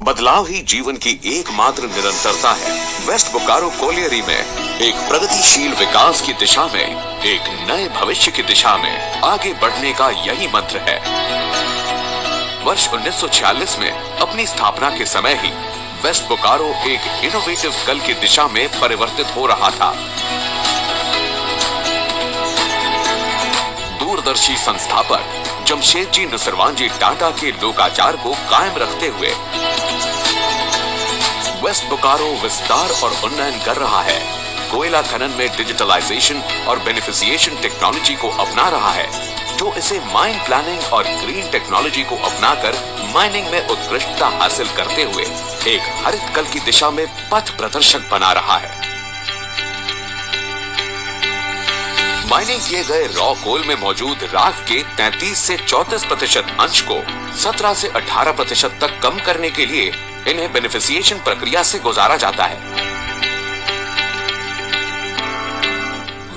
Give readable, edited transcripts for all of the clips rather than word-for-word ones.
बदलाव ही जीवन की एकमात्र निरंतरता है। वेस्ट बोकारो कोलियरी में एक प्रगतिशील विकास की दिशा में, एक नए भविष्य की दिशा में आगे बढ़ने का यही मंत्र है। वर्ष 1946 में अपनी स्थापना के समय ही वेस्ट बोकारो एक इनोवेटिव कल की दिशा में परिवर्तित हो रहा था। दूरदर्शी संस्थापक जमशेदजी नुसरवानजी टाटा के लोकाचार को कायम रखते हुए वेस्ट बोकारो विस्तार और उन्नयन कर रहा है। कोयला खनन में डिजिटलाइजेशन और बेनिफिशिएशन टेक्नोलॉजी को अपना रहा है, जो इसे माइन प्लानिंग और ग्रीन टेक्नोलॉजी को अपनाकर माइनिंग में उत्कृष्टता हासिल करते हुए एक हरित कल की दिशा में पथ प्रदर्शक बना रहा है। माइनिंग किए गए रॉ कोल में मौजूद राख के 33 से 34% अंश को 17 से 18% तक कम करने के लिए इन्हें बेनिफिशिएशन प्रक्रिया से गुजारा जाता है।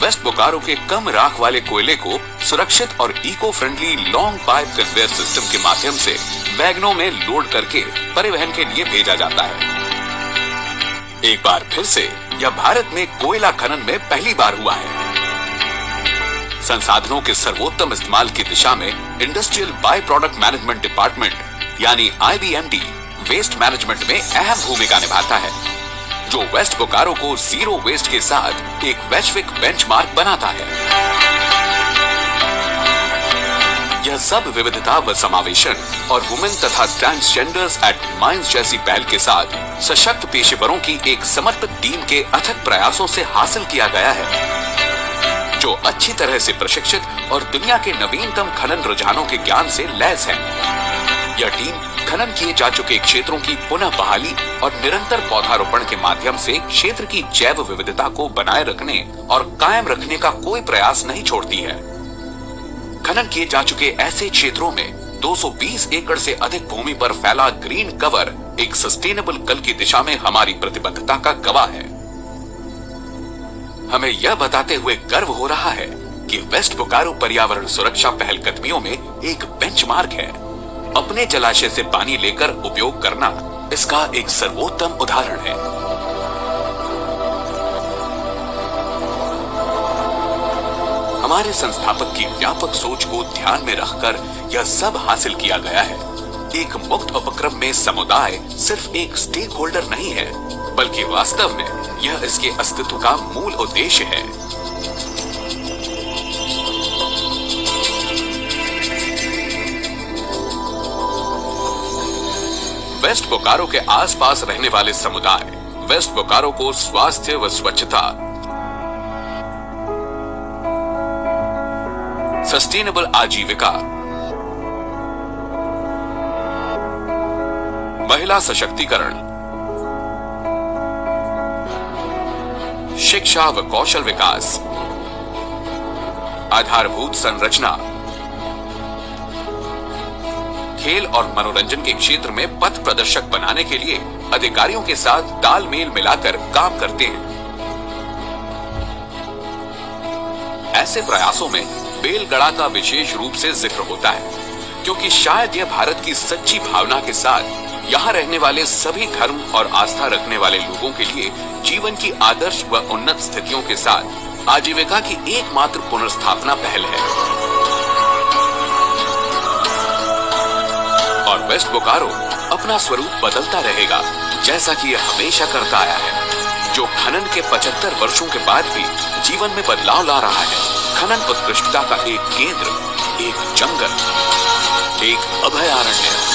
वेस्ट बोकारो के कम राख वाले कोयले को सुरक्षित और eco friendly long pipe conveyor system के माध्यम से वैगनों में लोड करके परिवहन के लिए भेजा जाता है। एक बार फिर से यह भारत में कोयला खनन में पहली बार हुआ है। संसाधनों के सर्वोत्तम इस्तेमाल की दिशा में industrial by product management department यानी IBMD वेस्ट मैनेजमेंट में अहम भूमिका निभाता है, जो वेस्ट बोकारो को जीरो वेस्ट के साथ एक वैश्विक बेंचमार्क बनाता है। यह सब विविधता व समावेशन और वुमेन तथा ट्रांसजेंडर्स एट माइंस जैसी पहल के साथ सशक्त पेशेवरों की एक समर्पित टीम के अथक प्रयासों से हासिल किया गया है, जो अच्छी तरह से प्रशिक्षित और दुनिया के नवीनतम खनन रुझानों के ज्ञान से लैस है। यह टीम खनन किए जा चुके क्षेत्रों की पुनः बहाली और निरंतर पौधारोपण के माध्यम से क्षेत्र की जैव विविधता को बनाए रखने और कायम रखने का कोई प्रयास नहीं छोड़ती है। खनन किए जा चुके ऐसे क्षेत्रों में 220 एकड़ से अधिक भूमि पर फैला ग्रीन कवर एक सस्टेनेबल कल की दिशा में हमारी प्रतिबद्धता का गवाह है। हमें यह बताते हुए गर्व हो रहा है कि वेस्ट बोकारो पर्यावरण सुरक्षा पहलकदमियों में एक बेंचमार्क है। अपने जलाशय से पानी लेकर उपयोग करना इसका एक सर्वोत्तम उदाहरण है। हमारे संस्थापक की व्यापक सोच को ध्यान में रखकर यह सब हासिल किया गया है। एक मुक्त उपक्रम में समुदाय सिर्फ एक स्टेक होल्डर नहीं है, बल्कि वास्तव में यह इसके अस्तित्व का मूल उद्देश्य है। वेस्ट बोकारो के आसपास रहने वाले समुदाय वेस्ट बोकारो को स्वास्थ्य व स्वच्छता, सस्टेनेबल आजीविका, महिला सशक्तिकरण, शिक्षा व कौशल विकास, आधारभूत संरचना, खेल और मनोरंजन के क्षेत्र में पथ प्रदर्शक बनाने के लिए अधिकारियों के साथ तालमेल मिलाकर काम करते हैं। ऐसे प्रयासों में बेलगड़ा का विशेष रूप से जिक्र होता है, क्योंकि शायद यह भारत की सच्ची भावना के साथ यहाँ रहने वाले सभी धर्म और आस्था रखने वाले लोगों के लिए जीवन की आदर्श व उन्नत स्थितियों के साथ आजीविका की एकमात्र पुनर्स्थापना पहल है। और वेस्ट बोकारो अपना स्वरूप बदलता रहेगा, जैसा कि यह हमेशा करता आया है, जो खनन के 75 वर्षों के बाद भी जीवन में बदलाव ला रहा है। खनन उत्कृष्टता का एक केंद्र, एक जंगल, एक अभयारण्य।